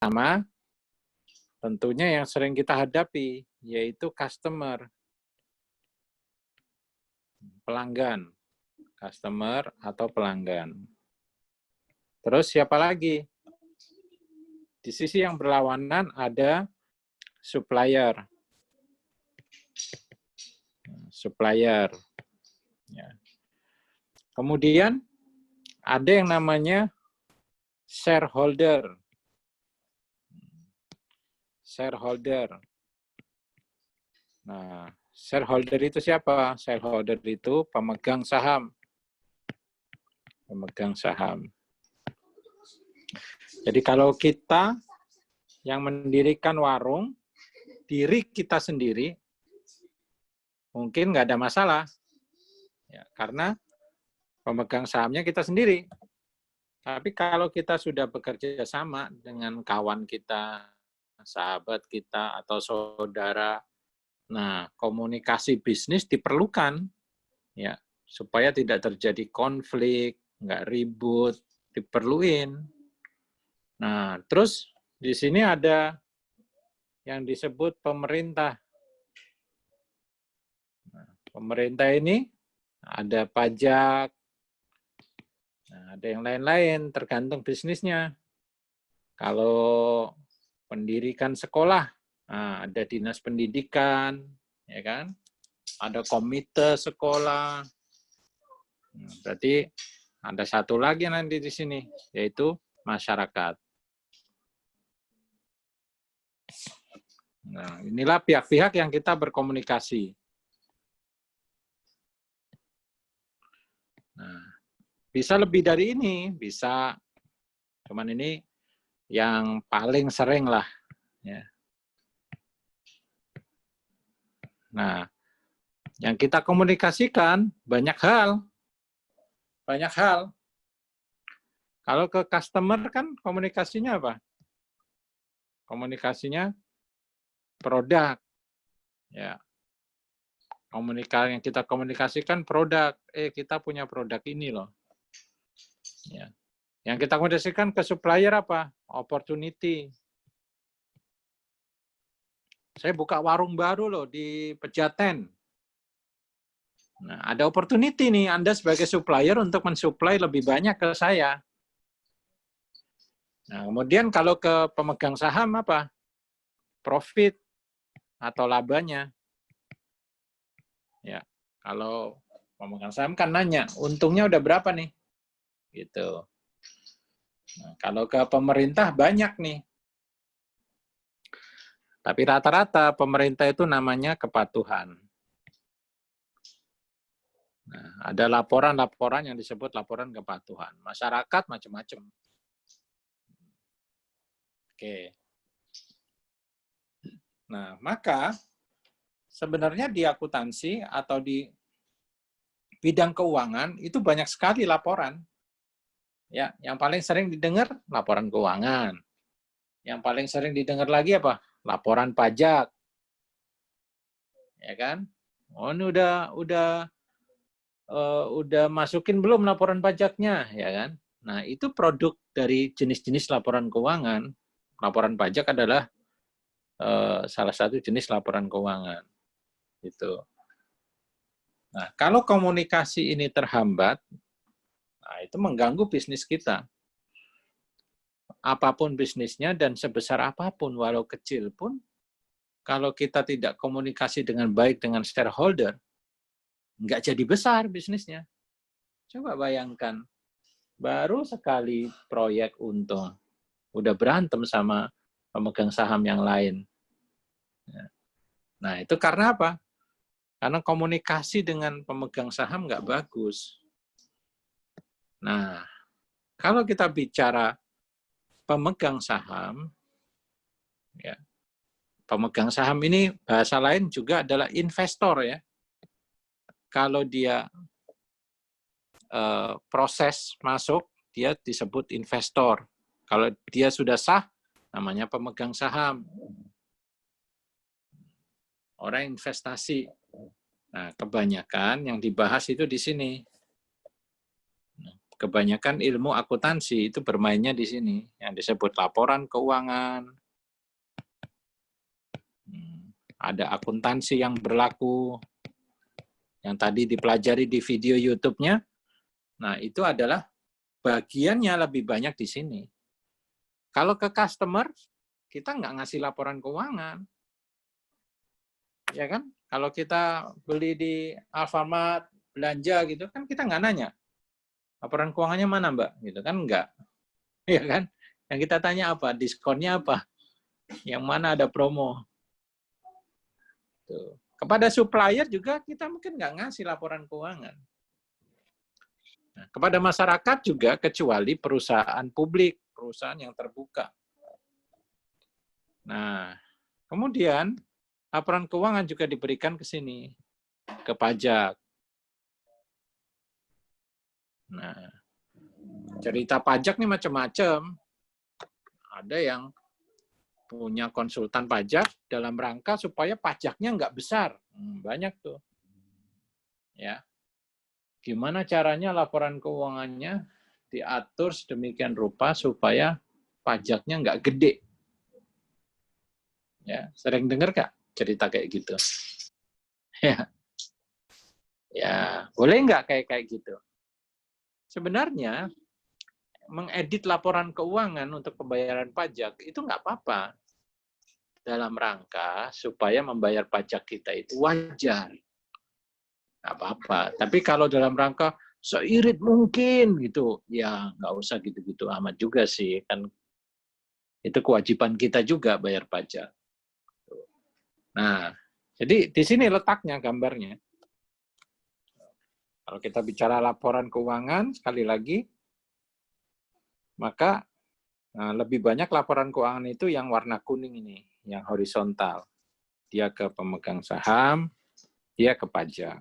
pertama, tentunya yang sering kita hadapi, yaitu customer, pelanggan, customer atau pelanggan. Terus siapa lagi? Di sisi yang berlawanan ada supplier. Supplier. Ya. Kemudian ada yang namanya shareholder. Shareholder. Nah, shareholder itu siapa? Shareholder itu pemegang saham. Pemegang saham. Jadi kalau kita yang mendirikan warung, diri kita sendiri, mungkin nggak ada masalah. Ya, karena pemegang sahamnya kita sendiri. Tapi kalau kita sudah bekerja sama dengan kawan kita, sahabat kita, atau saudara, nah komunikasi bisnis diperlukan, ya supaya tidak terjadi konflik, nggak ribut, diperluin. Nah, terus di sini ada yang disebut pemerintah. Nah, pemerintah ini ada pajak, nah, ada yang lain-lain, tergantung bisnisnya. Kalau pendidikan sekolah, nah, ada dinas pendidikan, ya kan? Ada komite sekolah. Nah, berarti ada satu lagi nanti di sini, yaitu masyarakat. Nah, inilah pihak-pihak yang kita berkomunikasi. Nah, bisa lebih dari ini, bisa. Cuman ini yang paling sering lah. Ya. Nah, yang kita komunikasikan banyak hal. Banyak hal. Kalau ke customer kan komunikasinya apa? Komunikasinya produk. Ya. Komunikasi yang kita komunikasikan produk. Kita punya produk ini loh. Ya. Yang kita komunikasikan ke supplier apa? Opportunity. Saya buka warung baru loh di Pejaten. Nah, ada opportunity nih Anda sebagai supplier untuk mensuplai lebih banyak ke saya. Nah, kemudian kalau ke pemegang saham apa? Profit atau labanya. Ya, kalau pemegang saham kan nanya, untungnya udah berapa nih? Gitu. Nah, kalau ke pemerintah banyak nih. Tapi rata-rata pemerintah itu namanya kepatuhan. Nah, ada laporan-laporan yang disebut laporan kepatuhan. Masyarakat macam-macam. Oke. Nah, maka sebenarnya di akuntansi atau di bidang keuangan itu banyak sekali laporan. Ya, yang paling sering didengar laporan keuangan. Yang paling sering didengar lagi apa? Laporan pajak. Ya kan? Oh, ini udah masukin belum laporan pajaknya, ya kan? Nah, itu produk dari jenis-jenis laporan keuangan. Laporan pajak adalah salah satu jenis laporan keuangan. Gitu. Nah, kalau komunikasi ini terhambat, nah itu mengganggu bisnis kita. Apapun bisnisnya dan sebesar apapun, walau kecil pun, kalau kita tidak komunikasi dengan baik dengan shareholder, nggak jadi besar bisnisnya. Coba bayangkan, baru sekali proyek untung, udah berantem sama pemegang saham yang lain. Nah, itu karena apa? Karena komunikasi dengan pemegang saham nggak bagus. Nah, kalau kita bicara pemegang saham, ya, pemegang saham ini bahasa lain juga adalah investor ya. Kalau dia proses masuk, dia disebut investor. Kalau dia sudah sah, namanya pemegang saham. Orang investasi. Nah, kebanyakan yang dibahas itu di sini. kebanyakan ilmu akuntansi itu bermainnya di sini, yang disebut laporan keuangan. Ada akuntansi yang berlaku, yang tadi dipelajari di video YouTube-nya. Nah, itu adalah bagiannya lebih banyak di sini. Kalau ke customer, kita nggak ngasih laporan keuangan. Ya kan? Kalau kita beli di Alfamart, belanja gitu, kan kita nggak nanya, laporan keuangannya mana Mbak? Gitu kan nggak. Ya kan? Yang kita tanya apa? Diskonnya apa? Yang mana ada promo? Tuh. Kepada supplier juga kita mungkin nggak ngasih laporan keuangan. Nah, kepada masyarakat juga, kecuali perusahaan publik, perusahaan yang terbuka. Nah, kemudian laporan keuangan juga diberikan ke sini, ke pajak. Nah, cerita pajak nih macam-macam. Ada yang punya konsultan pajak dalam rangka supaya pajaknya nggak besar. Banyak tuh. Ya. Gimana caranya laporan keuangannya diatur sedemikian rupa supaya pajaknya nggak gede. Ya, sering dengar nggak cerita kayak gitu? Ya, ya boleh nggak kayak gitu? Sebenarnya mengedit laporan keuangan untuk pembayaran pajak itu nggak apa-apa, dalam rangka supaya membayar pajak kita itu wajar. Nggak apa-apa. Tapi kalau dalam rangka seirit mungkin gitu, ya nggak usah gitu-gitu amat juga sih. Kan itu kewajiban kita juga bayar pajak. Nah, jadi di sini letaknya gambarnya. Kalau kita bicara laporan keuangan, sekali lagi, maka lebih banyak laporan keuangan itu yang warna kuning ini, yang horizontal. Dia ke pemegang saham, dia ke pajak.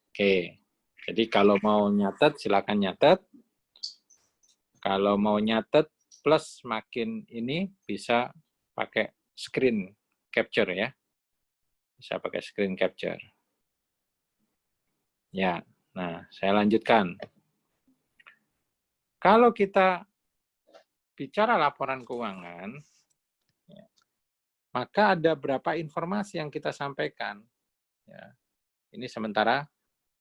Oke, jadi kalau mau nyatet, silakan nyatet. Kalau mau nyatet plus makin ini, bisa pakai screen capture ya. Bisa pakai screen capture. Ya, nah saya lanjutkan. Kalau kita bicara laporan keuangan, maka ada berapa informasi yang kita sampaikan. Ya, ini sementara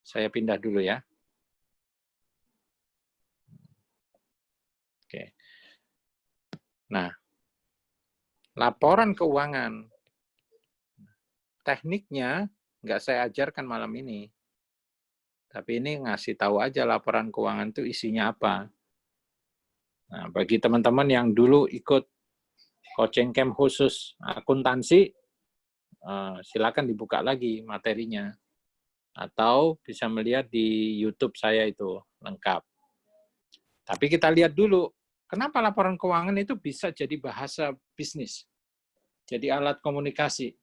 saya pindah dulu ya. Oke. Nah, laporan keuangan. Tekniknya nggak saya ajarkan malam ini. Tapi ini ngasih tahu aja laporan keuangan itu isinya apa. Nah, bagi teman-teman yang dulu ikut coaching camp khusus akuntansi, silakan dibuka lagi materinya. Atau bisa melihat di YouTube saya itu lengkap. Tapi kita lihat dulu, kenapa laporan keuangan itu bisa jadi bahasa bisnis, jadi alat komunikasi.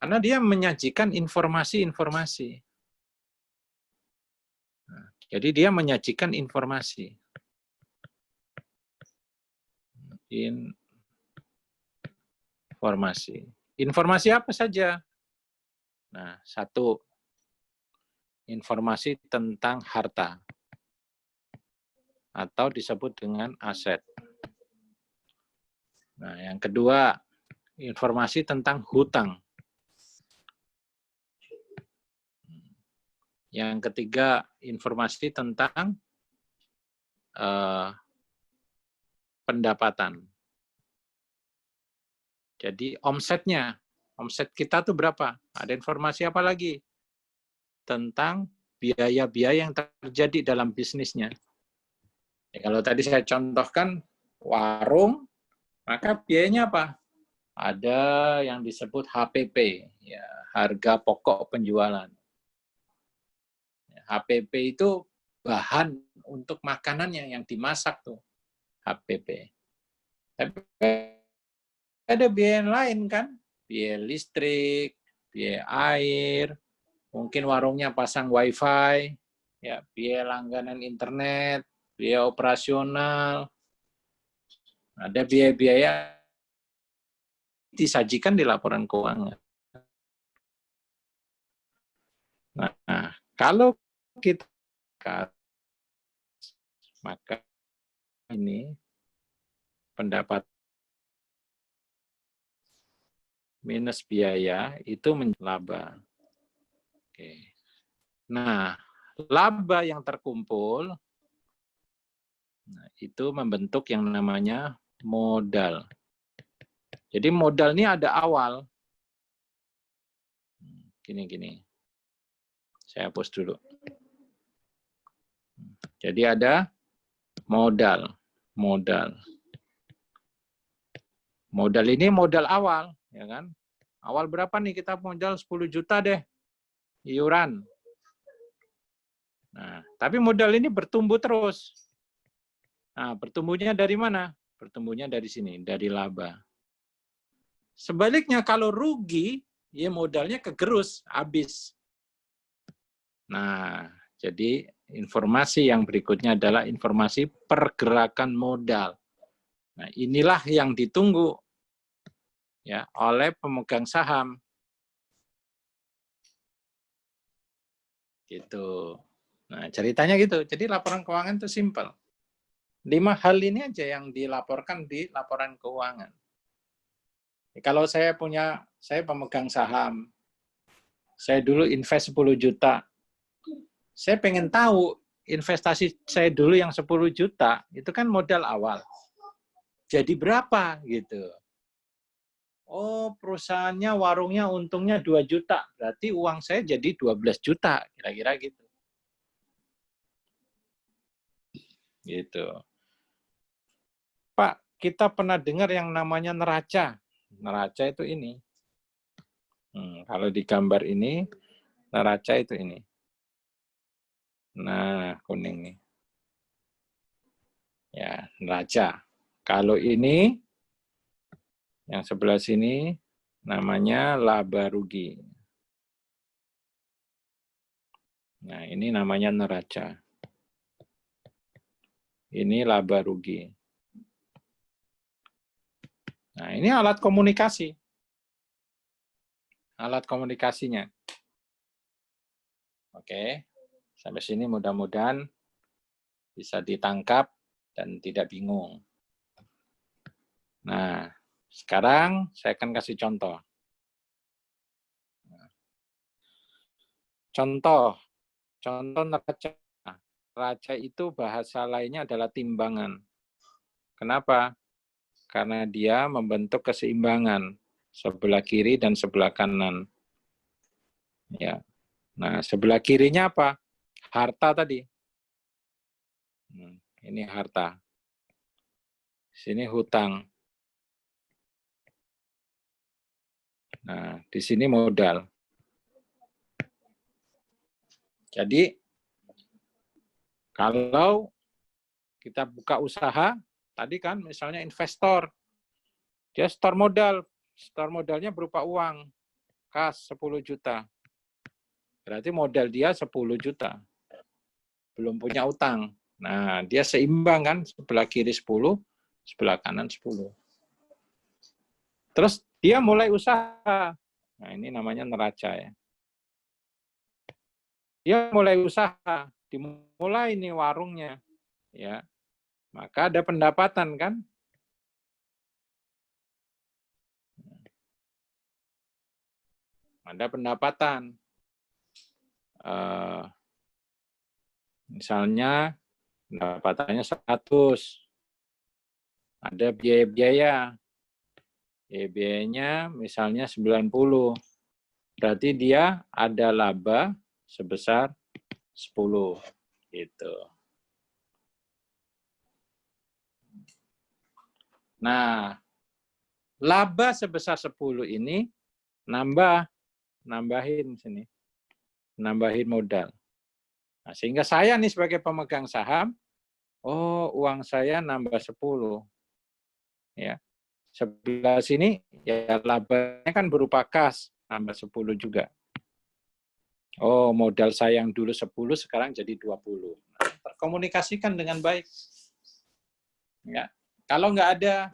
Karena dia menyajikan informasi-informasi. Nah, jadi dia menyajikan informasi. Informasi apa saja? Nah, satu, informasi tentang harta atau disebut dengan aset. Nah, yang kedua, informasi tentang hutang. Yang ketiga, informasi tentang pendapatan. Jadi omsetnya, omset kita tuh berapa? Ada informasi apa lagi? Tentang biaya-biaya yang terjadi dalam bisnisnya. Ya, kalau tadi saya contohkan warung, maka biayanya apa? Ada yang disebut HPP, ya, harga pokok penjualan. HPP itu bahan untuk makanannya yang dimasak tuh, HPP. Tapi ada biaya lain kan, biaya listrik, biaya air, mungkin warungnya pasang wifi, ya, biaya langganan internet, biaya operasional, ada biaya-biaya disajikan di laporan keuangan. Nah, kalau kita maka ini pendapat minus biaya itu laba. Oke. Nah, laba yang terkumpul itu membentuk yang namanya modal. Jadi modal ini ada awal. Gini. Saya hapus dulu. Jadi ada modal. Modal ini modal awal, ya kan? Awal berapa nih kita modal 10 juta deh iuran. Nah, tapi modal ini bertumbuh terus. Nah, bertumbuhnya dari mana? Bertumbuhnya dari sini, dari laba. Sebaliknya kalau rugi, ya modalnya kegerus, habis. Nah, jadi informasi yang berikutnya adalah informasi pergerakan modal. Nah, inilah yang ditunggu ya oleh pemegang saham. Gitu. Nah, ceritanya gitu. Jadi laporan keuangan itu simpel. 5 hal ini aja yang dilaporkan di laporan keuangan. Kalau saya pemegang saham, saya dulu invest 10 juta. Saya pengen tahu investasi saya dulu yang 10 juta, itu kan modal awal. Jadi berapa gitu. Oh, perusahaannya, warungnya untungnya 2 juta. Berarti uang saya jadi 12 juta, kira-kira gitu. Gitu. Pak, kita pernah dengar yang namanya neraca. Neraca itu ini. Kalau di gambar ini, neraca itu ini. Nah, kuning nih. Ya, neraca. Kalau ini, yang sebelah sini, namanya laba rugi. Nah, ini namanya neraca. Ini laba rugi. Nah, ini alat komunikasi. Alat komunikasinya. Oke, sampai sini mudah-mudahan bisa ditangkap dan tidak bingung. Nah, sekarang saya akan kasih contoh. Contoh neraca. Neraca itu bahasa lainnya adalah timbangan. Kenapa? Karena dia membentuk keseimbangan sebelah kiri dan sebelah kanan. Ya. Nah, sebelah kirinya apa? Harta tadi. Ini harta. Sini hutang. Nah, di sini modal. Jadi, kalau kita buka usaha, tadi kan misalnya investor, dia store modalnya berupa uang, kas 10 juta. Berarti modal dia 10 juta. Belum punya utang. Nah, dia seimbang kan, sebelah kiri 10, sebelah kanan 10. Terus dia mulai usaha. Nah, ini namanya neraca ya. Dia mulai usaha, dimulai nih warungnya. Ya. Maka ada pendapatan kan? Ada pendapatan. Misalnya pendapatannya 100. Ada biaya-biaya. Biayanya misalnya 90. Berarti dia ada laba sebesar 10. Gitu. Nah, laba sebesar 10 ini nambahin sini. Nambahin modal. Nah, sehingga saya nih sebagai pemegang saham, oh, uang saya nambah 10. Ya. Sebelah sini ya labanya kan berupa kas, nambah 10 juga. Oh, modal saya yang dulu 10 sekarang jadi 20. Nah, terkomunikasikan dengan baik. Ya. Kalau nggak ada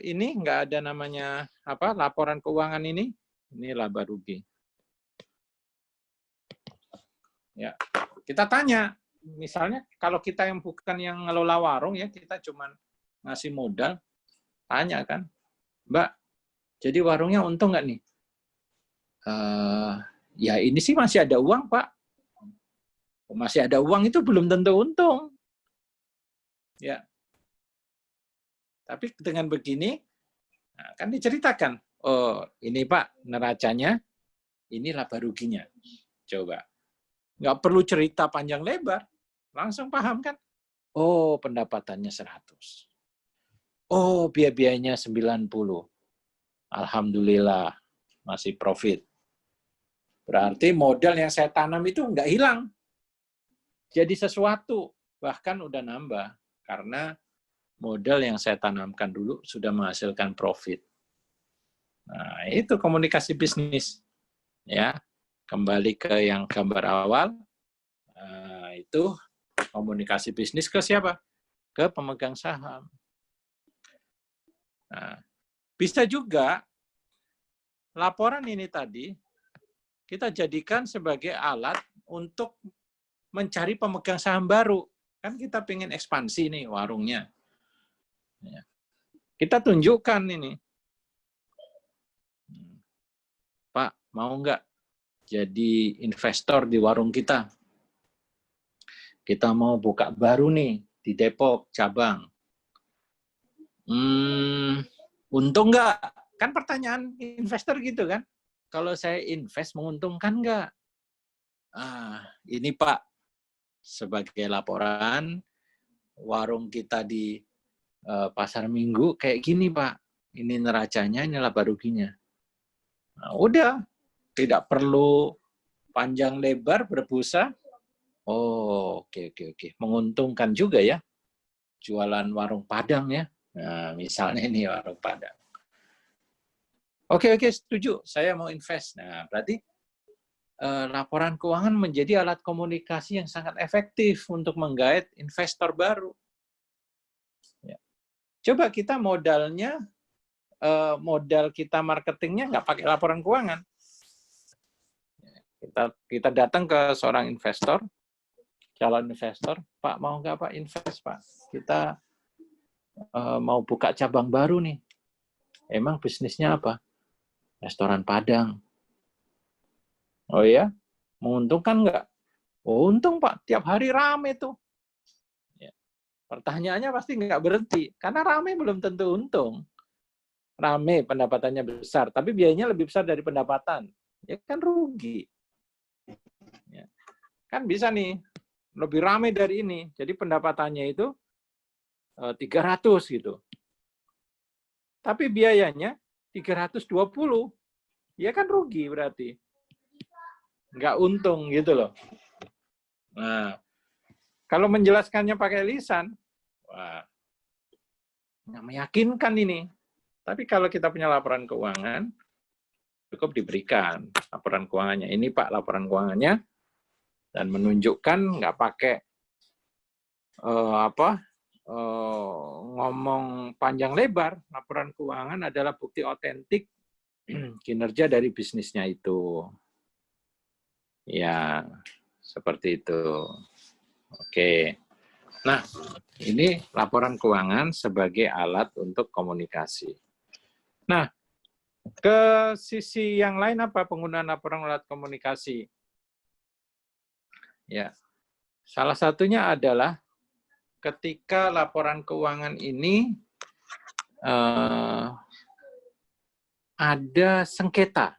ini, nggak ada namanya apa laporan keuangan ini laba rugi. Ya, kita tanya, misalnya kalau kita yang bukan yang ngelola warung ya, kita cuman ngasih modal, tanya kan, Mbak, jadi warungnya untung nggak nih? Ya ini sih masih ada uang, Pak. Masih ada uang itu belum tentu untung. Ya. Tapi dengan begini, nah, kan diceritakan, oh ini Pak neracanya, ini laba ruginya. Coba. Nggak perlu cerita panjang lebar, langsung paham kan? Oh pendapatannya 100. Oh biaya-biayanya 90. Alhamdulillah masih profit. Berarti modal yang saya tanam itu nggak hilang. Jadi sesuatu, bahkan udah nambah. Karena modal yang saya tanamkan dulu sudah menghasilkan profit. Nah, itu komunikasi bisnis. Ya, kembali ke yang gambar awal, itu komunikasi bisnis ke siapa? Ke pemegang saham. Nah, bisa juga laporan ini tadi kita jadikan sebagai alat untuk mencari pemegang saham baru. Kan kita pengen ekspansi nih warungnya. Kita tunjukkan ini. Pak, mau nggak jadi investor di warung kita? Kita mau buka baru nih di Depok, cabang. Untung nggak? Kan pertanyaan investor gitu kan. Kalau saya invest menguntungkan nggak? Ini Pak, sebagai laporan, warung kita di Pasar Minggu kayak gini Pak. Ini neracanya, ini laba ruginya. Nah, udah, tidak perlu panjang lebar berbusa. Oh, oke. Menguntungkan juga ya. Jualan warung Padang ya. Nah, misalnya ini warung Padang. Oke, setuju. Saya mau invest. Nah, berarti laporan keuangan menjadi alat komunikasi yang sangat efektif untuk menggait investor baru. Ya. Coba kita modalnya, modal kita marketingnya nggak pakai laporan keuangan. Kita datang ke seorang investor, calon investor, Pak mau nggak Pak invest Pak? Kita mau buka cabang baru nih. Emang bisnisnya apa? Restoran Padang. Oh ya, menguntungkan nggak? Oh, untung Pak, tiap hari rame tuh. Ya. Pertanyaannya pasti nggak berhenti, karena rame belum tentu untung. Rame, pendapatannya besar, tapi biayanya lebih besar dari pendapatan. Ya kan rugi. Ya. Kan bisa nih, lebih rame dari ini. Jadi pendapatannya itu 300 gitu. Tapi biayanya 320. Ya kan rugi berarti. Nggak untung gitu loh. Nah, kalau menjelaskannya pakai lisan, wah, nggak meyakinkan ini. Tapi kalau kita punya laporan keuangan, cukup diberikan laporan keuangannya. Ini Pak laporan keuangannya, dan menunjukkan nggak pakai ngomong panjang lebar. Laporan keuangan adalah bukti otentik kinerja dari bisnisnya itu. Ya, seperti itu. Oke. Nah, ini laporan keuangan sebagai alat untuk komunikasi. Nah, ke sisi yang lain apa penggunaan laporan alat komunikasi? Ya, salah satunya adalah ketika laporan keuangan ini ada sengketa.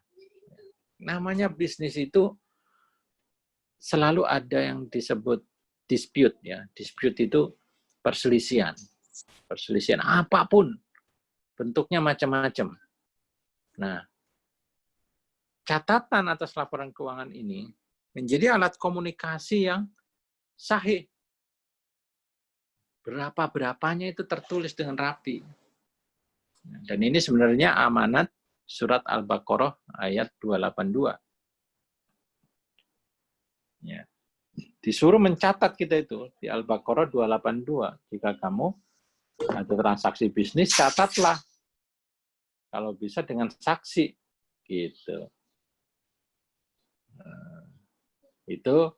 Namanya bisnis itu selalu ada yang disebut dispute ya. Dispute itu perselisihan. Perselisihan apapun, bentuknya macam-macam. Nah, catatan atas laporan keuangan ini menjadi alat komunikasi yang sahih. Berapa-berapanya itu tertulis dengan rapi. Dan ini sebenarnya amanat surat Al-Baqarah ayat 282. Ya. Disuruh mencatat kita itu di Al-Baqarah 282. Jika kamu ada transaksi bisnis, catatlah. Kalau bisa dengan saksi. Gitu. Itu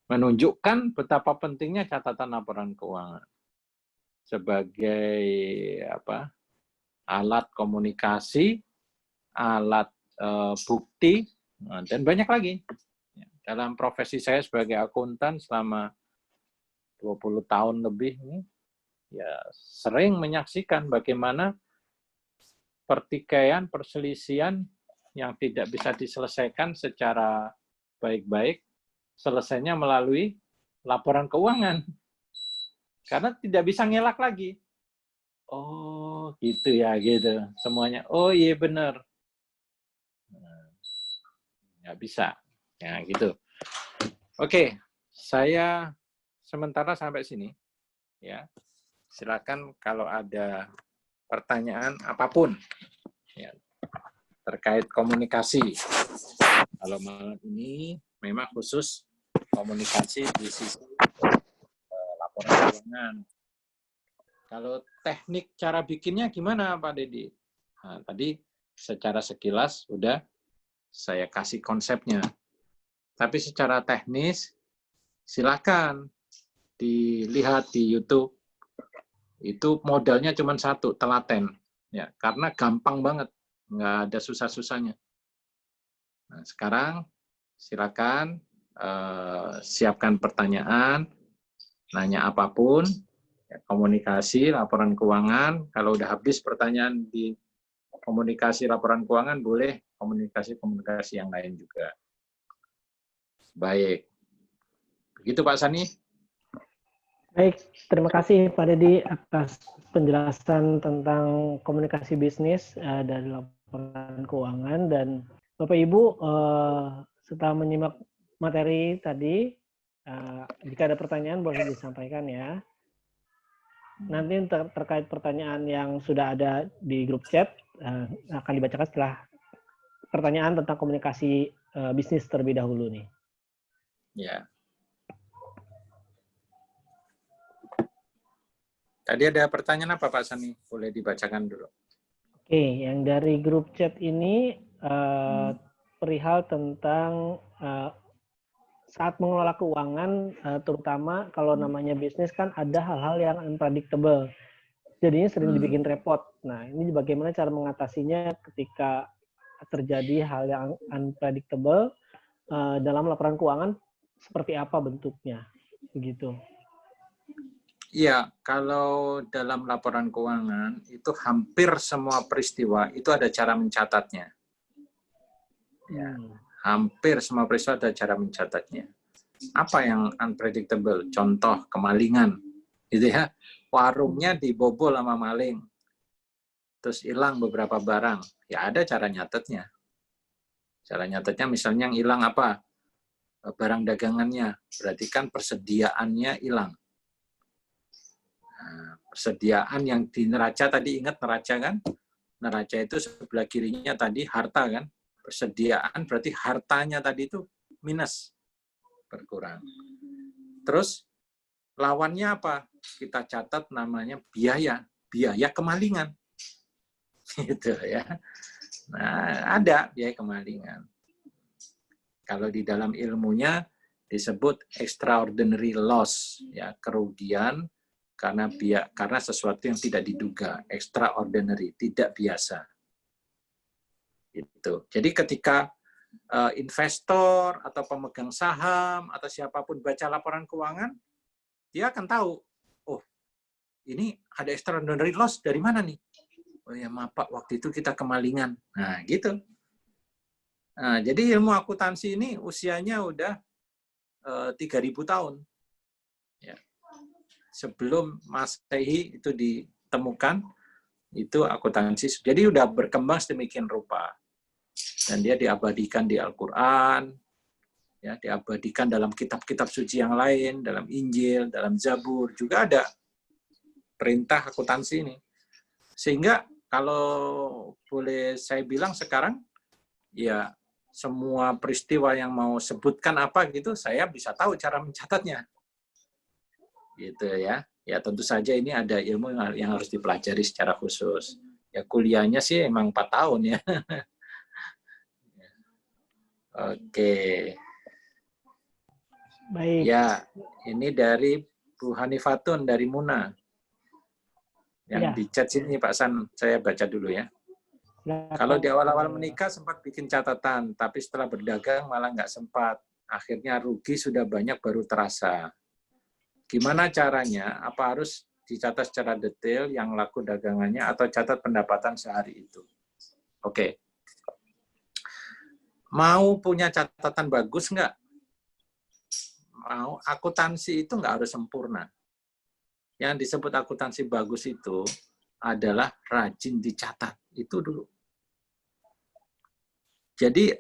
menunjukkan betapa pentingnya catatan laporan keuangan sebagai alat komunikasi, alat bukti, dan banyak lagi. Dalam profesi saya sebagai akuntan selama 20 tahun lebih ini, ya sering menyaksikan bagaimana pertikaian, perselisihan yang tidak bisa diselesaikan secara baik-baik, selesainya melalui laporan keuangan. Karena tidak bisa ngelak lagi. Oh, gitu ya, gitu. Semuanya, oh iya benar. Nggak bisa. Ya, gitu. Oke, saya sementara sampai sini. Ya, silakan kalau ada pertanyaan apapun ya, terkait komunikasi. Kalau malam ini memang khusus komunikasi di sisi laporan keuangan. Kalau teknik cara bikinnya gimana Pak Dedi? Nah, tadi secara sekilas udah saya kasih konsepnya. Tapi secara teknis silakan dilihat di YouTube. Itu modalnya cuma satu, telaten. Ya, karena gampang banget, nggak ada susah-susahnya. Nah, sekarang silakan siapkan pertanyaan, nanya apapun, ya, komunikasi, laporan keuangan. Kalau udah habis pertanyaan di komunikasi laporan keuangan, boleh komunikasi-komunikasi yang lain juga. Baik. Begitu Pak Sani. Baik, terima kasih Pak Dedi atas penjelasan tentang komunikasi bisnis dari laporan keuangan. Dan Bapak Ibu, setelah menyimak materi tadi, jika ada pertanyaan boleh disampaikan ya. Nanti terkait pertanyaan yang sudah ada di grup chat akan dibacakan setelah pertanyaan tentang komunikasi bisnis terlebih dahulu nih. Ya. Tadi ada pertanyaan apa Pak Sani? Boleh dibacakan dulu. Oke, yang dari grup chat ini perihal tentang saat mengelola keuangan, terutama kalau namanya bisnis kan ada hal-hal yang unpredictable. Jadinya sering dibikin repot. Nah, ini bagaimana cara mengatasinya ketika terjadi hal yang unpredictable dalam laporan keuangan, seperti apa bentuknya? Begitu. Iya, kalau dalam laporan keuangan itu hampir semua peristiwa itu ada cara mencatatnya. Ya, hampir semua peristiwa ada cara mencatatnya. Apa yang unpredictable? Contoh kemalingan, gitu ya. Warungnya dibobol sama maling, terus hilang beberapa barang. Ya ada cara nyatetnya. Cara nyatetnya misalnya yang hilang apa? Barang dagangannya. Berarti kan persediaannya hilang. Nah, persediaan yang di neraca tadi, ingat neraca kan? Neraca itu sebelah kirinya tadi harta kan? Persediaan berarti hartanya tadi itu minus, berkurang. Terus lawannya apa? Kita catat namanya biaya kemalingan. Gitu ya. Nah, ada biaya kemalingan. Kalau di dalam ilmunya disebut extraordinary loss, ya, kerugian karena sesuatu yang tidak diduga, extraordinary, tidak biasa. Gitu. Jadi ketika investor atau pemegang saham atau siapapun baca laporan keuangan, dia akan tahu, oh ini ada extraordinary loss dari mana nih? Oh ya maaf Pak, waktu itu kita kemalingan. Nah gitu. Nah, jadi ilmu akuntansi ini usianya udah 3.000 tahun. Ya. Sebelum Masehi itu ditemukan, itu akuntansi. Jadi udah berkembang sedemikian rupa. Dan dia diabadikan di Al-Quran, ya, diabadikan dalam kitab-kitab suci yang lain, dalam Injil, dalam Zabur, juga ada perintah akuntansi ini. Sehingga kalau boleh saya bilang sekarang, ya semua peristiwa yang mau sebutkan apa gitu, saya bisa tahu cara mencatatnya. Gitu ya. Ya tentu saja ini ada ilmu yang harus dipelajari secara khusus. Ya kuliahnya sih emang 4 tahun ya. Oke. Baik. Ya, ini dari Bu Hanifatun dari Muna. Yang Ya. di chat sini Pak San, saya baca dulu ya. Kalau di awal-awal menikah sempat bikin catatan, tapi setelah berdagang malah nggak sempat. Akhirnya rugi sudah banyak baru terasa. Gimana caranya? Apa harus dicatat secara detail yang laku dagangannya atau catat pendapatan sehari itu? Oke. Mau punya catatan bagus nggak? Mau akuntansi itu nggak harus sempurna. Yang disebut akuntansi bagus itu adalah rajin dicatat. Itu dulu. Jadi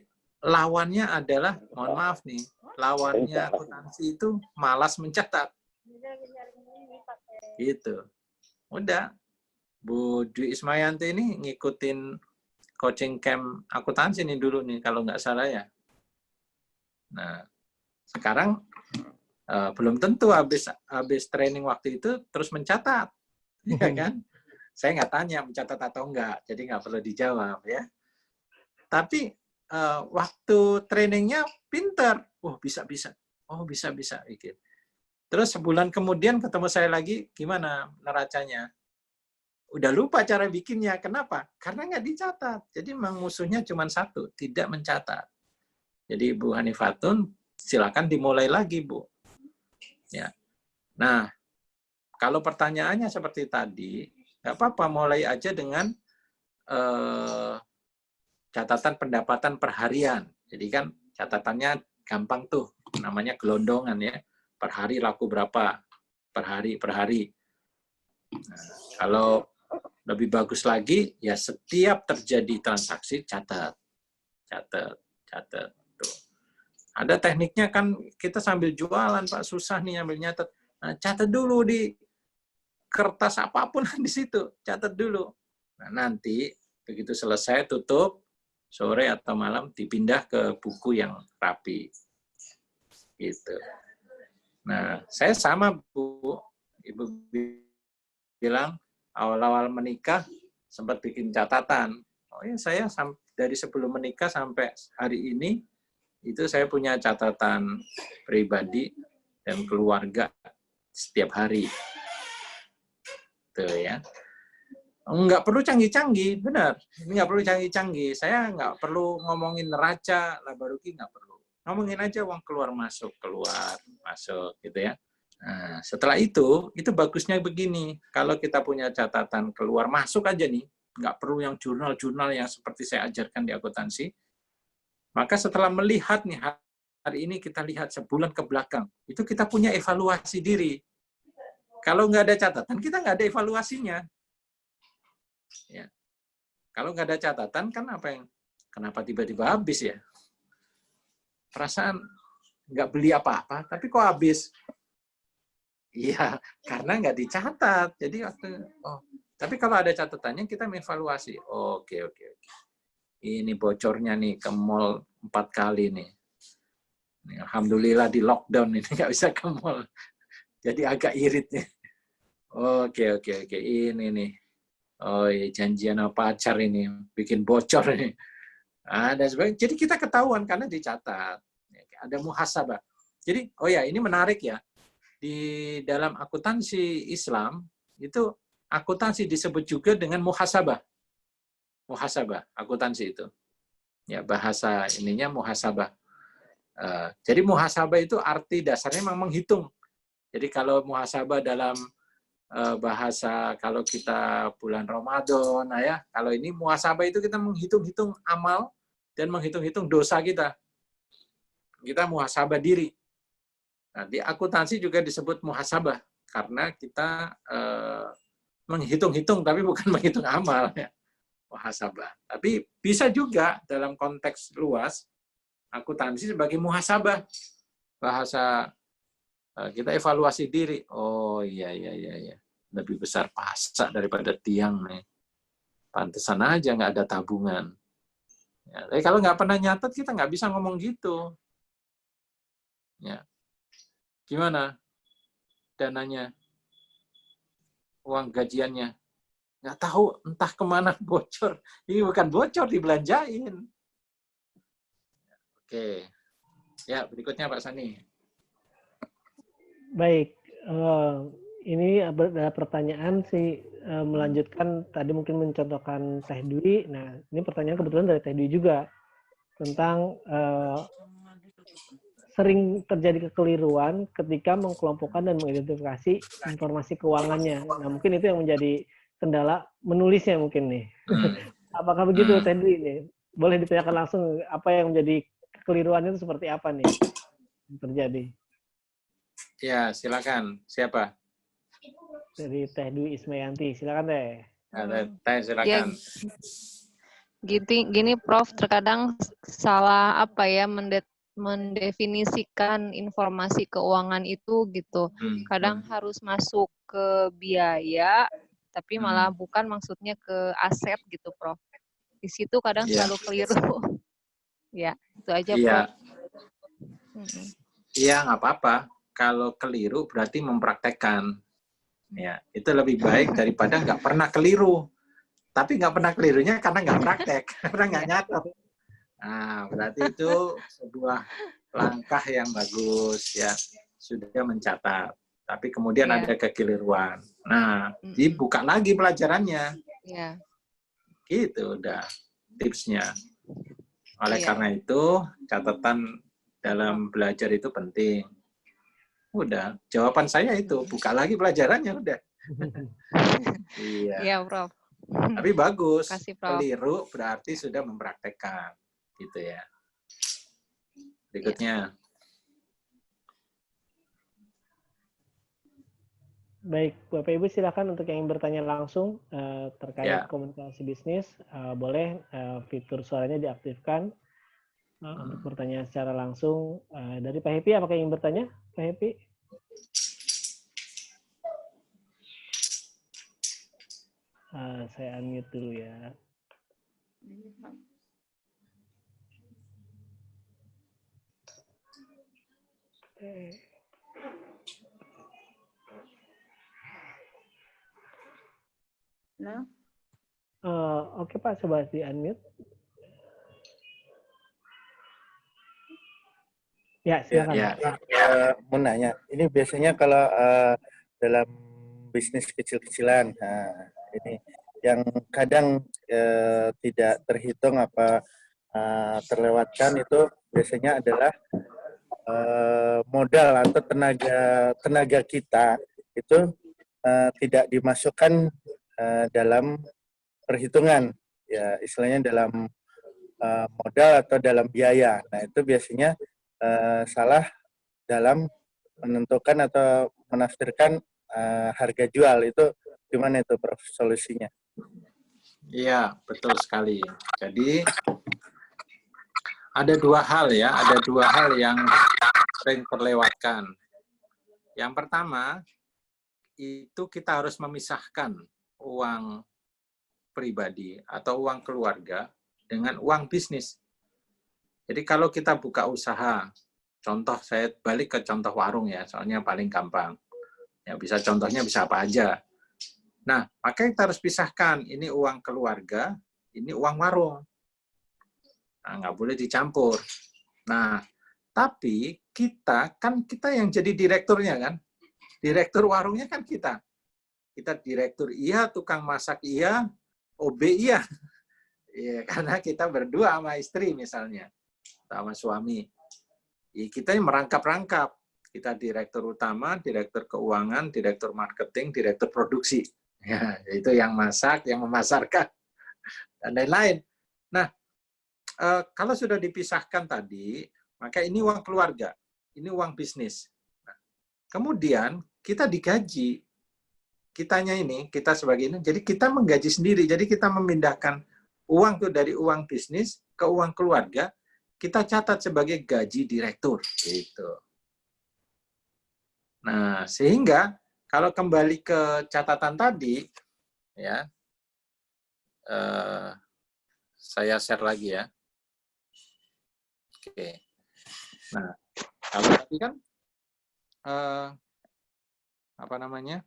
lawannya adalah, mohon maaf nih, lawannya akuntansi itu malas mencatat. Gitu. Udah. Bu Dwi Ismayanti ini ngikutin coaching camp akuntansi nih dulu nih, kalau nggak salah ya. Nah, sekarang belum tentu habis training waktu itu terus mencatat. Ya kan? Saya nggak tanya mencatat atau enggak, jadi nggak perlu dijawab ya. Tapi waktu trainingnya pinter, oh bisa. Gitu. Terus sebulan kemudian ketemu saya lagi, gimana neracanya? Udah lupa cara bikinnya, kenapa? Karena nggak dicatat. Jadi memang musuhnya cuma satu, tidak mencatat. Jadi Bu Hanifatun, silakan dimulai lagi Bu. Ya. Nah, kalau pertanyaannya seperti tadi, nggak apa-apa, mulai aja dengan catatan pendapatan per harian. Jadi kan catatannya gampang tuh, namanya gelondongan ya. Per hari laku berapa? Per hari. Nah, kalau lebih bagus lagi, ya setiap terjadi transaksi catat. Tuh. Ada tekniknya kan, kita sambil jualan Pak, susah nih ambil nyatet. Nah, catat dulu di kertas apapun di situ, catat dulu. Nah, nanti begitu selesai tutup, sore atau malam dipindah ke buku yang rapi. Gitu. Nah, saya sama Bu, Ibu bilang awal-awal menikah sempat bikin catatan. Oh ya, saya dari sebelum menikah sampai hari ini itu saya punya catatan pribadi dan keluarga setiap hari. Tuh ya. Nggak perlu canggih-canggih, benar. Ini nggak perlu canggih-canggih. Saya nggak perlu ngomongin neraca, laba rugi, nggak perlu. Ngomongin aja uang keluar masuk, gitu ya. Nah, setelah itu bagusnya begini. Kalau kita punya catatan keluar masuk aja nih, nggak perlu yang jurnal-jurnal yang seperti saya ajarkan di akuntansi. Maka setelah melihat nih, hari ini kita lihat sebulan ke belakang, itu kita punya evaluasi diri. Kalau nggak ada catatan, kita nggak ada evaluasinya. Ya. Kalau nggak ada catatan, kan kenapa tiba-tiba habis ya? Perasaan nggak beli apa-apa, tapi kok habis? Iya, karena nggak dicatat. Jadi tapi kalau ada catatannya kita mengevaluasi. Oke. Ini bocornya nih ke mall 4 kali nih. Alhamdulillah di lockdown ini nggak bisa ke mall. Jadi agak irit nih. Oke. Ini nih. Oh iya, janjian sama pacar ini bikin bocor ini. Dan sebagainya. Jadi kita ketahuan karena dicatat. Ada muhasabah. Jadi, oh ya, ini menarik ya. Di dalam akuntansi Islam, itu akuntansi disebut juga dengan muhasabah. Muhasabah, akuntansi itu. Ya, bahasa ininya muhasabah. Jadi muhasabah itu arti dasarnya memang menghitung. Jadi kalau muhasabah dalam bahasa, kalau kita bulan Ramadan, ya, kalau ini muhasabah itu kita menghitung-hitung amal dan menghitung-hitung dosa kita. Kita muhasabah diri. Nah, di akuntansi juga disebut muhasabah karena kita menghitung-hitung tapi bukan menghitung amal ya. Muhasabah. Tapi bisa juga dalam konteks luas akuntansi sebagai muhasabah. Bahasa kita evaluasi diri. Oh iya. Lebih besar pasak daripada tiang nih. Pantesan aja nggak ada tabungan. Ya, tapi kalau nggak pernah nyatet kita nggak bisa ngomong gitu. Ya. Gimana dananya, uang gajiannya? Nggak tahu, entah kemana bocor. Ini bukan bocor, dibelanjain. Oke. Ya, berikutnya Pak Sani. Baik, ini ada pertanyaan sih melanjutkan tadi mungkin mencontohkan Teh Dwi. Nah, ini pertanyaan kebetulan dari Teh Dwi juga tentang sering terjadi kekeliruan ketika mengkelompokkan dan mengidentifikasi informasi keuangannya. Nah, mungkin itu yang menjadi kendala menulisnya mungkin nih. Apakah begitu Teh Dwi nih? Boleh ditanyakan langsung apa yang menjadi kekeliruan itu seperti apa nih yang terjadi? Ya, silakan. Siapa? Dari Teh Dwi Ismayanti. Silakan Teh. Teh, silakan. Ya, gini Prof, terkadang salah apa ya mendefinisikan informasi keuangan itu gitu. Kadang harus masuk ke biaya, tapi malah bukan maksudnya ke aset gitu, Prof. Di situ kadang selalu keliru. Ya, itu aja, Prof. Iya, nggak apa-apa. Kalau keliru berarti mempraktekkan. Ya, itu lebih baik daripada nggak pernah keliru. Tapi nggak pernah kelirunya karena nggak praktek, karena nggak nyatet. Nah, berarti itu sebuah langkah yang bagus, ya. Sudah mencatat. Tapi kemudian ada kekeliruan. Nah, dibuka lagi pelajarannya. Gitu udah tipsnya. Oleh karena itu, catatan dalam belajar itu penting. Udah, jawaban saya itu, buka lagi pelajarannya, udah. Iya. Iya, Prof. Tapi bagus, Kasih, Prof. keliru berarti sudah mempraktekkan. Gitu ya. Berikutnya. Baik, Bapak Ibu silakan untuk yang bertanya langsung terkait komunikasi bisnis, boleh fitur suaranya diaktifkan untuk bertanya secara langsung. Dari Pak Happy, apakah ingin bertanya, Pak Happy? Saya unmute dulu ya. Nah. Oke Pak, coba di unmute. Ya, silakan. Mau nanya, ini biasanya kalau dalam bisnis kecil-kecilan, nah, ini yang kadang tidak terhitung apa terlewatkan itu biasanya adalah modal atau tenaga kita itu tidak dimasukkan dalam perhitungan, ya istilahnya dalam modal atau dalam biaya. Nah itu biasanya salah dalam menentukan atau menafsirkan harga jual. Itu gimana itu Prof solusinya? Iya, betul sekali. Jadi ada dua hal ya, ada dua hal yang sering terlewatkan. Yang pertama, itu kita harus memisahkan uang pribadi atau uang keluarga dengan uang bisnis. Jadi kalau kita buka usaha, contoh saya balik ke contoh warung ya, soalnya paling gampang. Ya bisa contohnya bisa apa aja. Nah, maka kita harus pisahkan, ini uang keluarga, ini uang warung. Nah, nggak boleh dicampur. Nah, tapi kita yang jadi direkturnya kan. Direktur warungnya kan kita. Kita direktur iya, tukang masak iya, OB iya. Ya, karena kita berdua sama istri misalnya, sama suami. Ya, kita yang merangkap-rangkap. Kita direktur utama, direktur keuangan, direktur marketing, direktur produksi. Ya, itu yang masak, yang memasarkan, dan lain-lain. Nah, kalau sudah dipisahkan tadi, maka ini uang keluarga, ini uang bisnis. Nah, kemudian kita digaji, kita sebagai ini, jadi kita menggaji sendiri, jadi kita memindahkan uang itu dari uang bisnis ke uang keluarga, kita catat sebagai gaji direktur. Gitu. Nah, sehingga kalau kembali ke catatan tadi, ya, saya share lagi ya. Oke. Nah, kalau tadi kan apa namanya?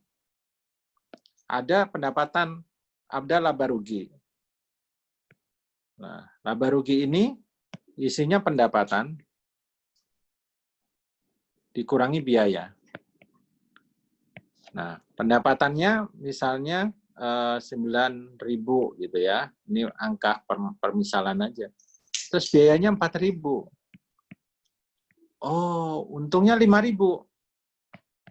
Ada pendapatan, ada laba rugi. Nah, laba rugi ini isinya pendapatan dikurangi biaya. Nah, pendapatannya misalnya 9.000 gitu ya. Ini angka permisalan aja. Terus biayanya 4.000. Oh, untungnya 5.000.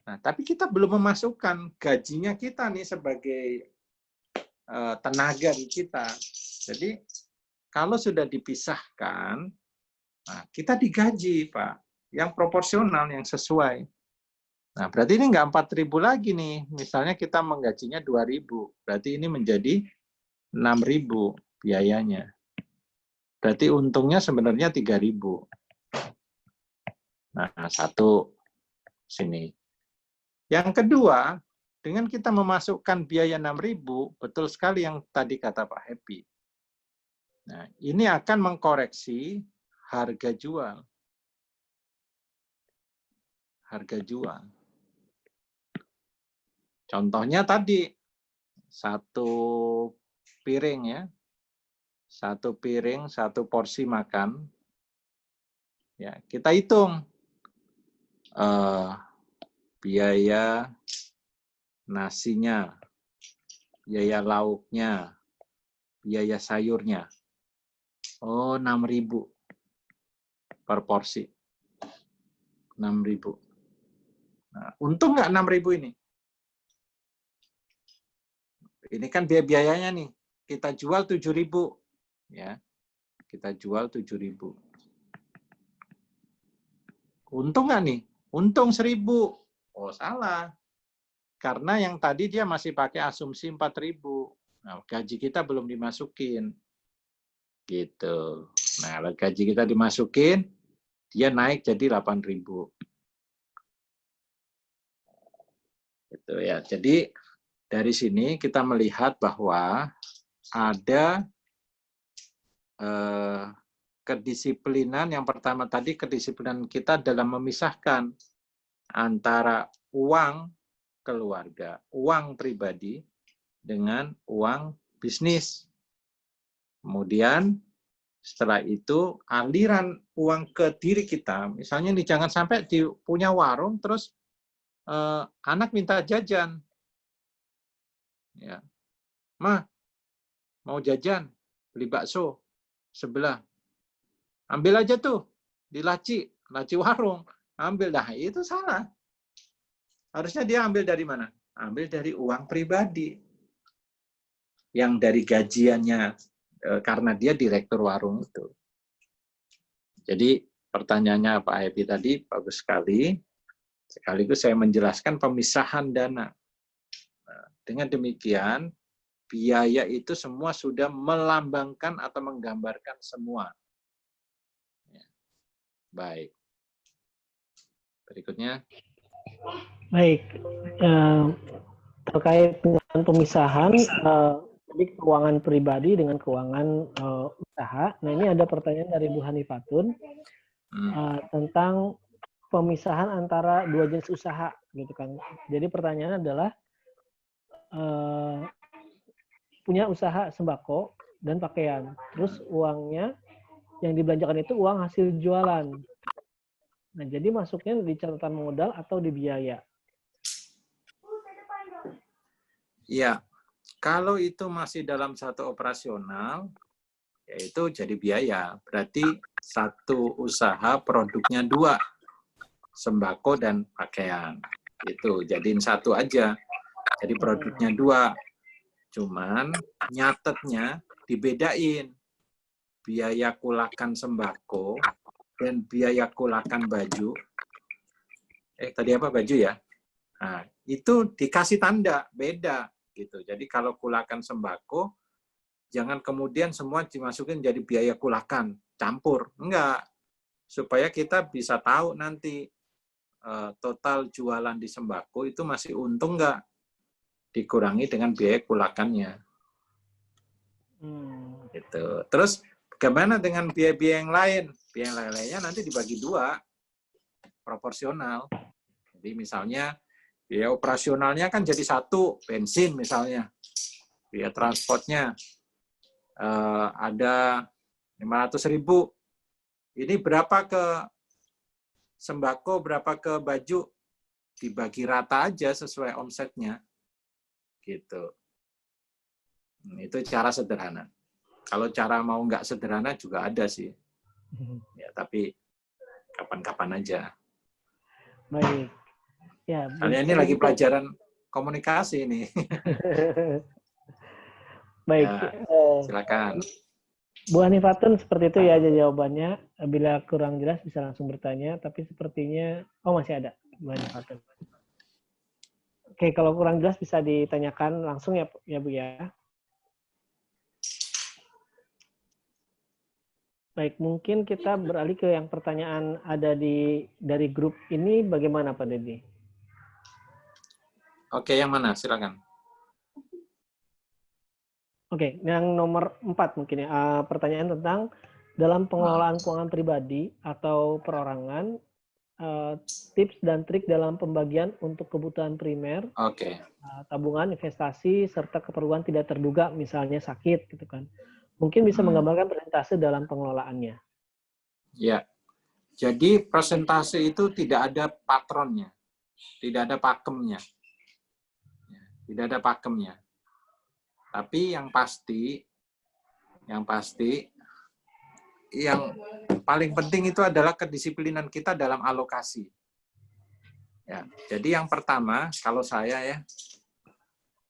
Nah, tapi kita belum memasukkan gajinya kita nih sebagai tenaga di kita. Jadi, kalau sudah dipisahkan, nah, kita digaji, Pak. Yang proporsional, yang sesuai. Nah, berarti ini nggak 4.000 lagi nih. Misalnya kita menggajinya 2.000. Berarti ini menjadi 6.000 biayanya. Berarti untungnya sebenarnya 3.000. Nah, satu sini. Yang kedua, dengan kita memasukkan biaya 6.000, betul sekali yang tadi kata Pak Happy. Nah, ini akan mengkoreksi harga jual. Harga jual. Contohnya tadi, satu piring ya, satu piring, satu porsi makan, ya kita hitung biaya nasinya, biaya lauknya, biaya sayurnya. Oh, 6.000 per porsi. 6.000. Nah, untung nggak 6.000 ini? Ini kan biaya-biayanya nih. Kita jual 7.000. Ya. Kita jual 7.000. Untung nggak nih? Untung 1.000. Oh, salah. Karena yang tadi dia masih pakai asumsi 4.000. Nah, gaji kita belum dimasukin. Gitu. Nah, kalau gaji kita dimasukin, dia naik jadi 8.000. Gitu ya. Jadi dari sini kita melihat bahwa ada kedisiplinan. Yang pertama tadi, kedisiplinan kita dalam memisahkan antara uang keluarga, uang pribadi dengan uang bisnis. Kemudian setelah itu aliran uang ke diri kita, misalnya nih, jangan sampai punya warung terus anak minta jajan. Ya. Ma, mau jajan, beli bakso sebelah. Ambil aja tuh di laci warung. Ambil, dah itu salah. Harusnya dia ambil dari mana? Ambil dari uang pribadi. Yang dari gajiannya, karena dia direktur warung itu. Jadi pertanyaannya Pak Happy tadi bagus sekali. Sekaligus saya menjelaskan pemisahan dana. Nah, dengan demikian, biaya itu semua sudah melambangkan atau menggambarkan semua. Ya. Baik. Berikutnya. Baik. Terkait dengan pemisahan, tadi keuangan pribadi dengan keuangan usaha. Nah, ini ada pertanyaan dari Bu Hanifatun tentang pemisahan antara dua jenis usaha, gitu kan. Jadi pertanyaannya adalah punya usaha sembako dan pakaian, terus uangnya yang dibelanjakan itu uang hasil jualan. Nah, jadi masuknya di catatan modal atau di biaya? Ya, kalau itu masih dalam satu operasional, yaitu jadi biaya. Berarti satu usaha produknya dua, sembako dan pakaian. Itu jadiin satu aja. Jadi produknya dua. Cuman nyatetnya dibedain. Biaya kulakan sembako dan biaya kulakan baju. Tadi apa, baju ya? Nah, itu dikasih tanda, beda. Gitu. Jadi kalau kulakan sembako, jangan kemudian semua dimasukin jadi biaya kulakan, campur. Enggak. Supaya kita bisa tahu nanti total jualan di sembako itu masih untung enggak, dikurangi dengan biaya kulakannya. Gitu. Terus bagaimana dengan biaya-biaya yang lain? Biaya lainnya nanti dibagi dua, proporsional. Jadi misalnya biaya operasionalnya kan jadi satu, bensin misalnya. Biaya transportnya ada 500.000. Ini berapa ke sembako, berapa ke baju? dibagi rata aja sesuai omsetnya. Gitu. Itu cara sederhana. Kalau cara mau nggak sederhana juga ada sih. Ya, tapi kapan-kapan aja. Baik. Ya, Kalian ini lagi pelajaran komunikasi ini. Baik. Ya, silakan. Bu Hanifatun, seperti itu ya jawabannya. Bila kurang jelas bisa langsung bertanya, tapi sepertinya masih ada Bu Hanifatun. Oke, kalau kurang jelas bisa ditanyakan langsung ya Bu ya. Baik, mungkin kita beralih ke yang pertanyaan ada dari grup ini, bagaimana Pak Dedi? Oke, yang mana? Silakan. Oke, yang nomor 4 mungkin ya. Pertanyaan tentang dalam pengelolaan keuangan pribadi atau perorangan, tips dan trik dalam pembagian untuk kebutuhan primer, tabungan, investasi, serta keperluan tidak terduga, misalnya sakit, gitu kan. Mungkin bisa menggambarkan persentase dalam pengelolaannya. Ya, jadi persentase itu tidak ada patronnya, tidak ada pakemnya, tidak ada pakemnya. Tapi yang pasti, yang paling penting itu adalah kedisiplinan kita dalam alokasi. Ya, jadi yang pertama, kalau saya ya,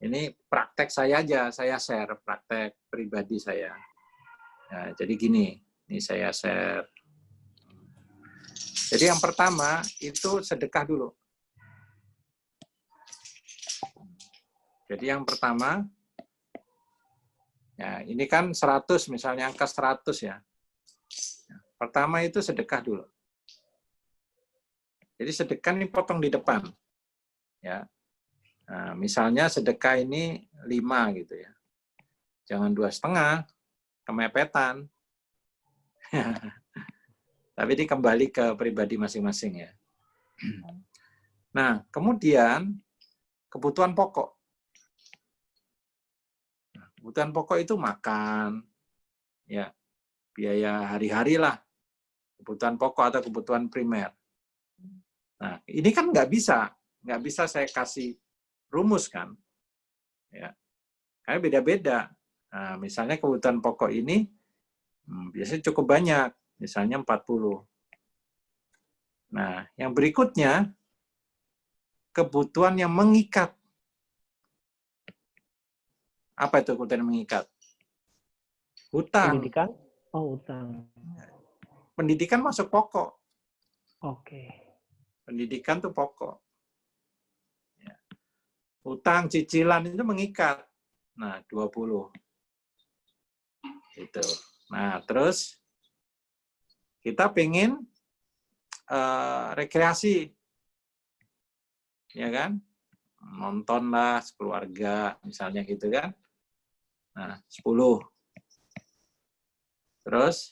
ini praktek saya aja, saya share praktek pribadi saya. Ya, jadi gini, ini saya share. Jadi yang pertama itu sedekah dulu. Jadi yang pertama, ya ini kan 100 misalnya, angka 100 ya. Pertama itu sedekah dulu. Jadi sedekah ini potong di depan. Ya. Nah, misalnya sedekah ini 5 gitu ya. Jangan 2,5, kemepetan. Tapi ini kembali ke pribadi masing-masing ya. Nah, kemudian kebutuhan pokok. Kebutuhan pokok itu makan, ya, biaya hari-hari lah. Kebutuhan pokok atau kebutuhan primer. Nah, ini kan nggak bisa saya kasih rumus kan, ya, karena beda-beda. Nah, misalnya kebutuhan pokok ini biasanya cukup banyak, misalnya 40. Nah, yang berikutnya kebutuhan yang mengikat. Apa itu kebutuhan yang mengikat? Hutang. Pendidikan? Oh, hutang. Pendidikan masuk pokok. Oke. Pendidikan tuh pokok. Ya. Hutang, cicilan itu mengikat. Nah, 20. Itu. Nah, terus kita pengen rekreasi. Ya kan? Nonton lah keluarga, misalnya gitu kan. Nah, 10. Terus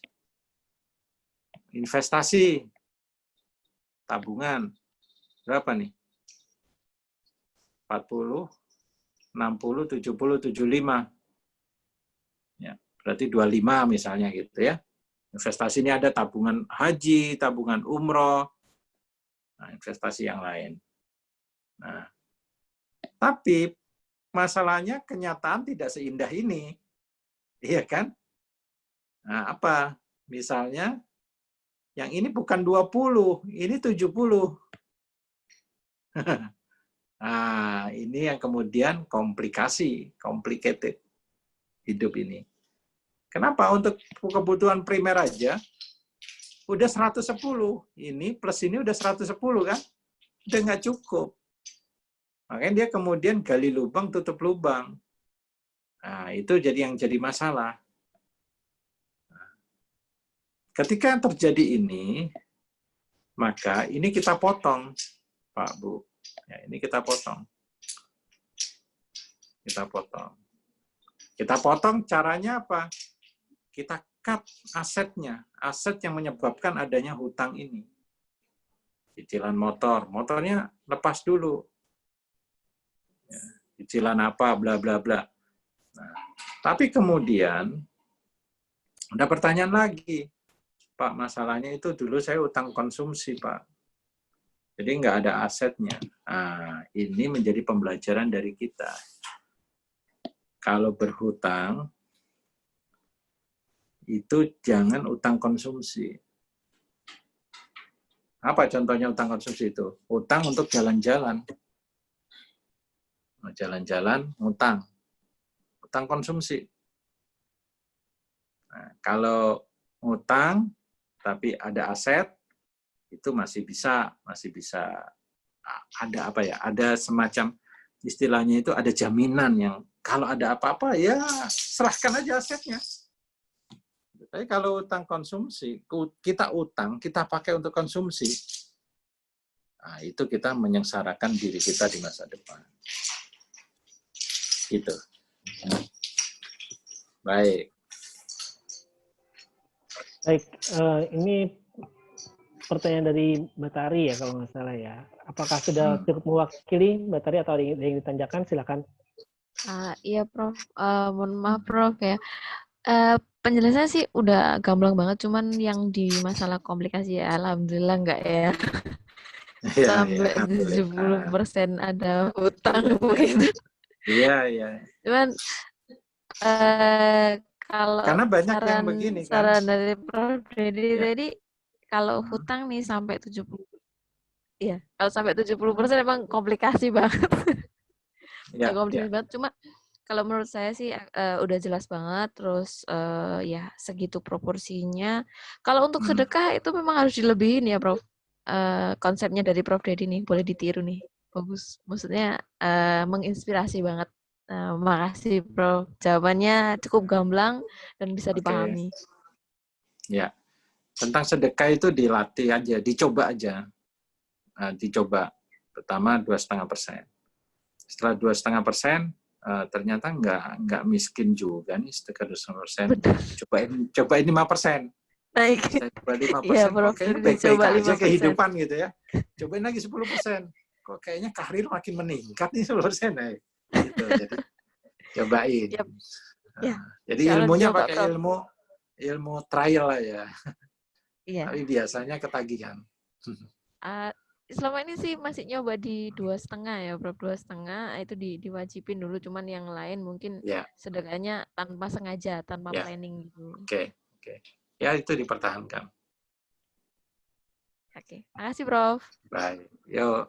investasi, tabungan, berapa nih? 40, 60, 70, 75. Ya, berarti 25 misalnya gitu ya. Investasi ini ada tabungan haji, tabungan umroh, nah, investasi yang lain. Nah, tapi masalahnya kenyataan tidak seindah ini. Iya kan? Nah, apa? Misalnya yang ini bukan 20, ini 70. Nah, ini yang kemudian complicated hidup ini. Kenapa? Untuk kebutuhan primer aja udah 110. Ini plus ini udah 110 kan? Udah nggak cukup. Makanya dia kemudian gali lubang, tutup lubang. Nah, itu yang jadi masalah. Ketika terjadi ini, maka ini kita potong, Pak, Bu. Ya, ini kita potong. Kita potong. Kita potong caranya apa? Kita cut asetnya. Aset yang menyebabkan adanya hutang ini. Cicilan motor. Motornya lepas dulu. Ya, cicilan apa, bla bla bla. Nah, tapi kemudian ada pertanyaan lagi. Pak, masalahnya itu dulu saya utang konsumsi, Pak. Jadi nggak ada asetnya. Nah, ini menjadi pembelajaran dari kita. Kalau berhutang, itu jangan utang konsumsi. Apa contohnya utang konsumsi itu? Utang untuk jalan-jalan. Jalan-jalan, utang. Utang konsumsi. Nah, kalau utang, tapi ada aset, itu masih bisa ada apa ya? Ada semacam istilahnya itu ada jaminan yang kalau ada apa-apa ya serahkan aja asetnya. Tapi kalau utang konsumsi, kita utang, kita pakai untuk konsumsi, nah, itu kita menyengsarakan diri kita di masa depan. Gitu. Baik. Baik, ini pertanyaan dari Mbak Tari ya kalau nggak salah ya. Apakah sudah cukup mewakili Mbak Tari atau ada yang ditanyakan? Silakan. Iya Prof, mohon maaf Prof ya. Penjelasannya sih udah gamblang banget, cuman yang di masalah komplikasi ya alhamdulillah enggak ya. Sampai 70% ada utang begitu. Iya. Cuman kalau karena banyak yang begini saran dari Prof Dedi tadi, kalau hutang nih sampai 70, iya, kalau sampai 70% emang komplikasi banget. Komplikasi banget. Cuma kalau menurut saya sih udah jelas banget, terus ya segitu proporsinya. Kalau untuk sedekah itu memang harus dilebihin ya Prof. Konsepnya dari Prof Dedi nih, boleh ditiru nih. Bagus. Maksudnya menginspirasi banget. Makasih Prof. Jawabannya cukup gamblang dan bisa dipahami. Ya, tentang sedekah itu dilatih aja, dicoba aja. Dicoba. Pertama 2,5%. Setelah 2,5%, ternyata nggak miskin juga nih sedekah 2,5%. Cobain 5%. Naik. Coba 5%, ya, kok kayaknya baik-baik aja kehidupan gitu ya. Cobain lagi 10%. Kok kayaknya karir makin meningkat nih 10%. Gitu. Jadi cobain. Yep. Jadi ilmunya pakai ilmu trial lah ya. Iya. Tapi biasanya ketagihan. Selama ini sih masih nyoba di 2,5 ya, Prof. 2,5 itu diwajibin dulu, cuman yang lain mungkin sedekahnya tanpa sengaja, tanpa planning gitu. Oke. Ya itu dipertahankan. Oke. Makasih Prof. Baik. Yuk.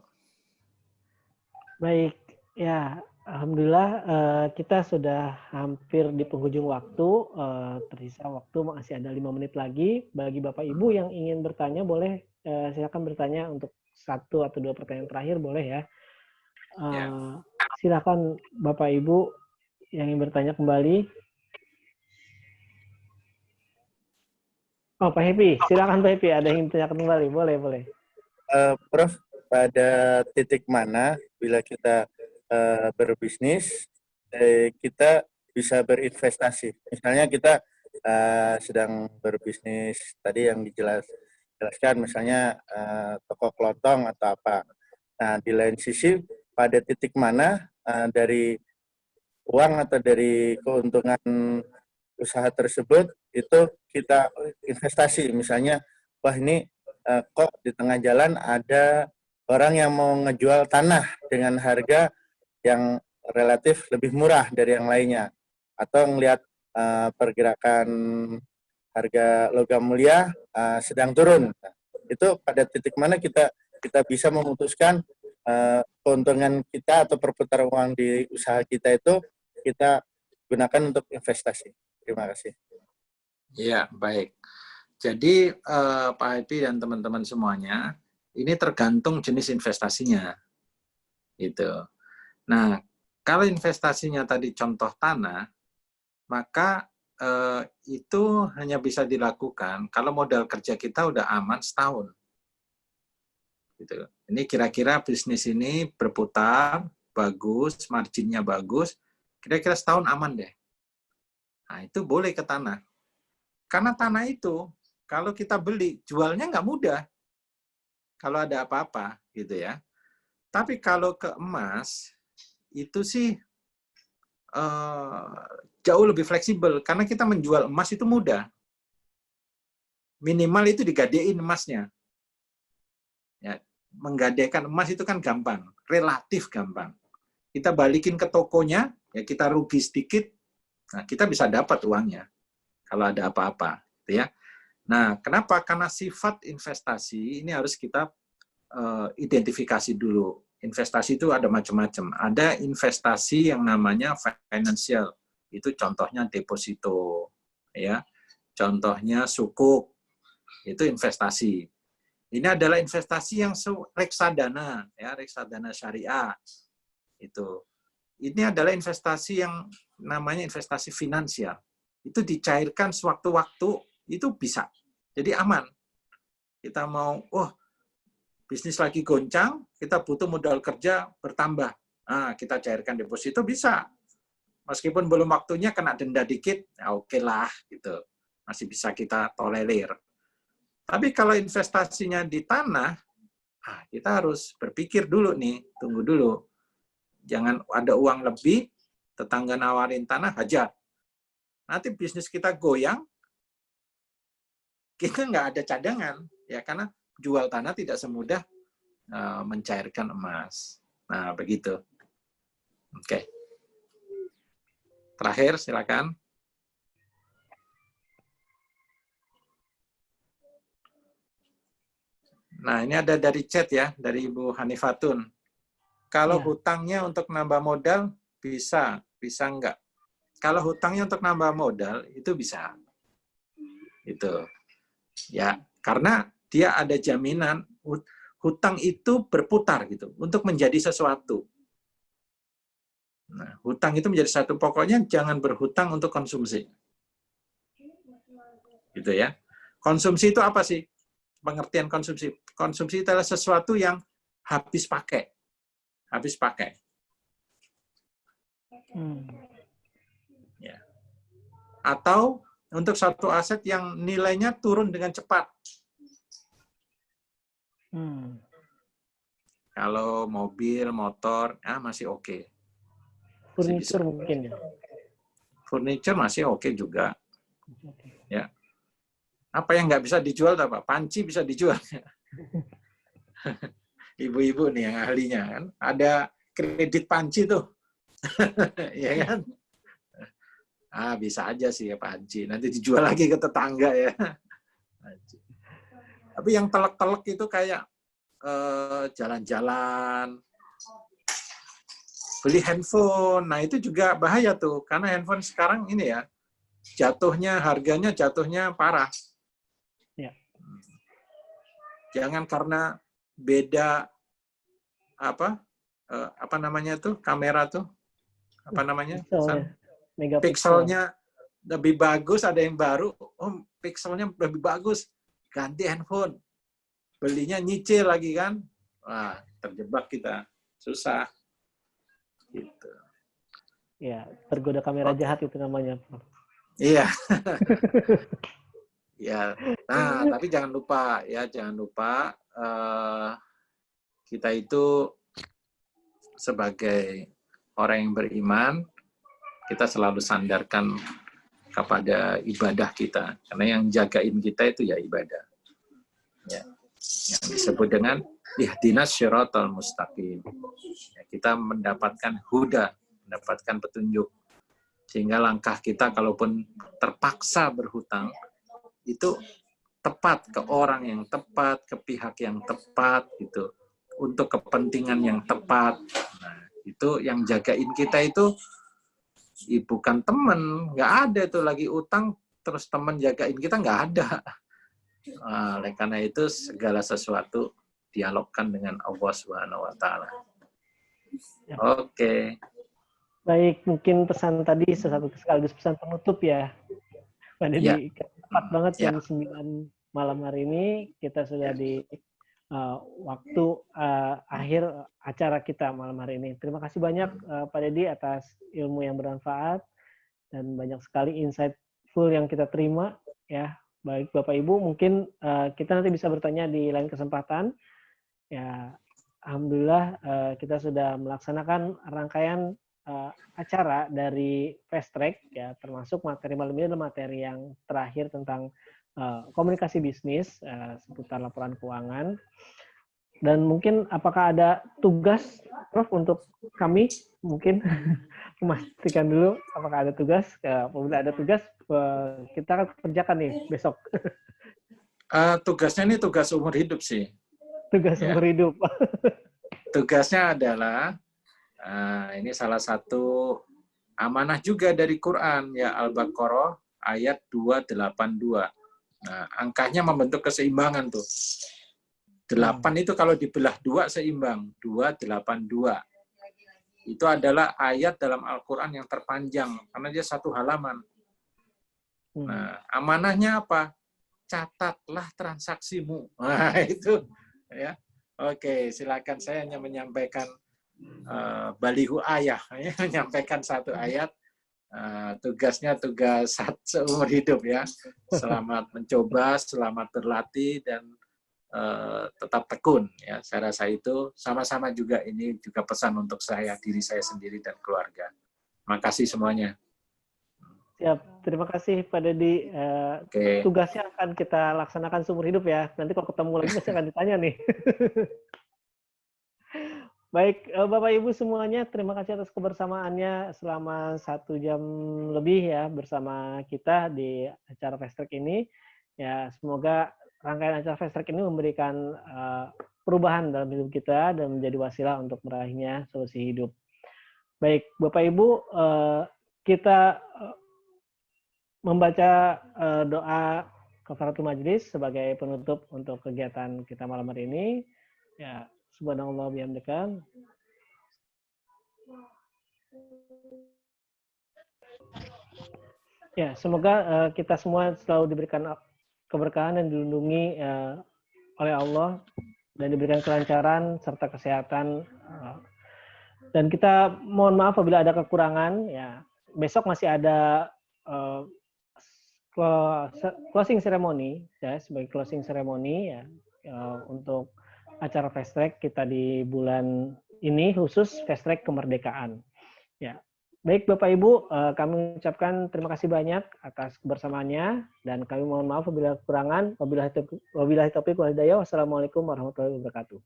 Baik, ya alhamdulillah kita sudah hampir di penghujung waktu, tersisa waktu masih ada 5 menit lagi. Bagi Bapak Ibu yang ingin bertanya boleh silakan bertanya untuk 1 atau 2 pertanyaan terakhir boleh ya. Silakan Bapak Ibu yang ingin bertanya kembali. Oh Pak Happy, silakan Pak Happy, ada yang ingin bertanya kembali, boleh. Prof, pada titik mana bila kita berbisnis, kita bisa berinvestasi. Misalnya kita sedang berbisnis tadi yang dijelaskan, misalnya toko kelontong atau apa. Nah, di lain sisi, pada titik mana dari uang atau dari keuntungan usaha tersebut itu kita investasi. Misalnya, wah ini kok di tengah jalan ada orang yang mau ngejual tanah dengan harga yang relatif lebih murah dari yang lainnya, atau ngelihat pergerakan harga logam mulia sedang turun. Itu pada titik mana kita bisa memutuskan keuntungan kita atau perputaran uang di usaha kita itu kita gunakan untuk investasi. Terima kasih. Ya, baik. Jadi Pak Happy dan teman-teman semuanya, ini tergantung jenis investasinya. Gitu. Nah, kalau investasinya tadi contoh tanah, maka itu hanya bisa dilakukan kalau modal kerja kita udah aman setahun. Gitu. Ini kira-kira bisnis ini berputar, bagus, marginnya bagus, kira-kira setahun aman deh. Nah, itu boleh ke tanah. Karena tanah itu, kalau kita beli, jualnya nggak mudah. Kalau ada apa-apa, gitu ya. Tapi kalau ke emas, itu sih jauh lebih fleksibel. Karena kita menjual emas itu mudah. Minimal itu digadein emasnya. Ya, menggadaikan emas itu kan gampang, relatif gampang. Kita balikin ke tokonya, ya kita rugi sedikit, nah kita bisa dapat uangnya kalau ada apa-apa, gitu ya. Nah, kenapa? Karena sifat investasi ini harus kita identifikasi dulu. Investasi itu ada macam-macam. Ada investasi yang namanya financial, itu contohnya deposito, ya. Contohnya sukuk, itu investasi. Ini adalah investasi yang reksadana, ya, reksadana syariah. Itu. Ini adalah investasi yang namanya investasi finansial. Itu dicairkan sewaktu-waktu, itu bisa. Jadi aman. Kita mau, bisnis lagi goncang, kita butuh modal kerja bertambah. Nah, kita cairkan deposito bisa. Meskipun belum waktunya kena denda dikit, ya oke lah, gitu. Masih bisa kita tolerir. Tapi kalau investasinya di tanah, kita harus berpikir dulu nih, tunggu dulu. Jangan ada uang lebih, tetangga nawarin tanah, hajar. Nanti bisnis kita goyang, kita nggak ada cadangan, ya karena jual tanah tidak semudah mencairkan emas. Nah, begitu. Oke. Terakhir, silakan. Nah, ini ada dari chat ya, dari Ibu Hanifatun. Kalau hutangnya untuk nambah modal, bisa enggak? Kalau hutangnya untuk nambah modal, itu bisa. Itu. Ya, karena dia ada jaminan hutang itu berputar gitu, untuk menjadi sesuatu. Nah, hutang itu menjadi satu, pokoknya jangan berhutang untuk konsumsi. Gitu ya. Konsumsi itu apa sih? Pengertian konsumsi. Konsumsi itu adalah sesuatu yang habis pakai. Habis pakai. Ya. Atau untuk satu aset yang nilainya turun dengan cepat. Kalau mobil, motor, masih oke. Furniture mungkin ya? Furniture masih oke juga. Ya. Apa yang nggak bisa dijual apa? Panci bisa dijual. Ibu-ibu nih yang ahlinya kan. Ada kredit panci tuh. Ya kan? Bisa aja sih ya panci. Nanti dijual lagi ke tetangga ya. Tapi yang telek-telek itu kayak jalan-jalan, beli handphone. Nah, itu juga bahaya tuh. Karena handphone sekarang ini ya, harganya jatuhnya parah. Ya. Jangan karena beda apa namanya tuh kamera tuh apa namanya pixelnya lebih bagus, ada yang baru, pixelnya lebih bagus, ganti handphone, belinya nyicil lagi kan, wah terjebak kita, susah gitu. Ya, tergoda kamera jahat itu namanya. Iya. Ya, nah tapi jangan lupa kita itu sebagai orang yang beriman, kita selalu sandarkan kepada ibadah kita, karena yang jagain kita itu ya ibadah. Ya, yang disebut dengan ihdinas syiratal mustaqim. Ya, kita mendapatkan huda, mendapatkan petunjuk, sehingga langkah kita kalaupun terpaksa berhutang itu tepat ke orang yang tepat, ke pihak yang tepat gitu, untuk kepentingan yang tepat. Nah, itu yang jagain kita itu bukan teman, nggak ada itu lagi utang terus teman jagain kita, nggak ada. Oleh karena itu segala sesuatu dialogkan dengan Allah Subhanahu wa taala. Oke. Baik, mungkin pesan tadi sekaligus pesan penutup ya. Pak Deddy, tepat banget jam 9 malam hari ini kita sudah di waktu akhir acara kita malam hari ini. Terima kasih banyak Pak Deddy atas ilmu yang bermanfaat dan banyak sekali insightful yang kita terima ya. Baik Bapak Ibu, mungkin kita nanti bisa bertanya di lain kesempatan. Ya, alhamdulillah kita sudah melaksanakan rangkaian acara dari Fast Track ya, termasuk materi malam ini adalah materi yang terakhir tentang komunikasi bisnis seputar laporan keuangan. Dan mungkin apakah ada tugas, Prof, untuk kami? Mungkin memastikan dulu apakah ada tugas. Apabila ada tugas, kita akan kerjakan nih besok. Tugasnya ini tugas umur hidup sih. Tugas Ya. umur hidup. Tugasnya adalah, ini salah satu amanah juga dari Quran, ya, Al-Baqarah ayat 282. Nah, angkanya membentuk keseimbangan tuh. 8 itu kalau dibelah 2 seimbang, 282. Itu adalah ayat dalam Al-Quran yang terpanjang, karena dia satu halaman. Nah, amanahnya apa? Catatlah transaksimu. Nah, itu. Ya. Oke, silakan, saya hanya menyampaikan balihu ayah, ya, menyampaikan satu ayat. Tugasnya tugas seumur hidup, ya. Selamat mencoba, selamat berlatih, dan tetap tekun, ya. Saya rasa itu sama-sama juga, ini juga pesan untuk saya, diri saya sendiri dan keluarga. Makasih semuanya. Siap, terima kasih Pak Dedi. Tugasnya akan kita laksanakan seumur hidup, ya. Nanti kalau ketemu lagi pasti akan ditanya nih. Baik, Bapak Ibu semuanya, terima kasih atas kebersamaannya selama 1 jam lebih, ya, bersama kita di acara Fast Track ini. Ya, semoga rangkaian acara Fast Track ini memberikan perubahan dalam hidup kita dan menjadi wasilah untuk meraihnya solusi hidup. Baik, Bapak Ibu, kita membaca doa kafaratul majlis sebagai penutup untuk kegiatan kita malam hari ini. Ya, subhanallah bihamdika. Ya, semoga kita semua selalu diberikan keberkahan dan dilindungi oleh Allah dan diberikan kelancaran serta kesehatan. Dan kita mohon maaf apabila ada kekurangan. Ya, besok masih ada closing ceremony, ya, sebagai closing ceremony, ya, untuk acara Fast Track kita di bulan ini, khusus Fast Track kemerdekaan. Ya, baik Bapak Ibu, kami ucapkan terima kasih banyak atas kebersamaannya, dan kami mohon maaf apabila kekurangan. Wabillahi taufiq wal hidayah. Wassalamualaikum warahmatullahi wabarakatuh.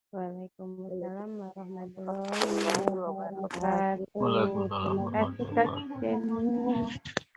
Waalaikumsalam warahmatullahi wabarakatuh. Terima kasih Kak Denny.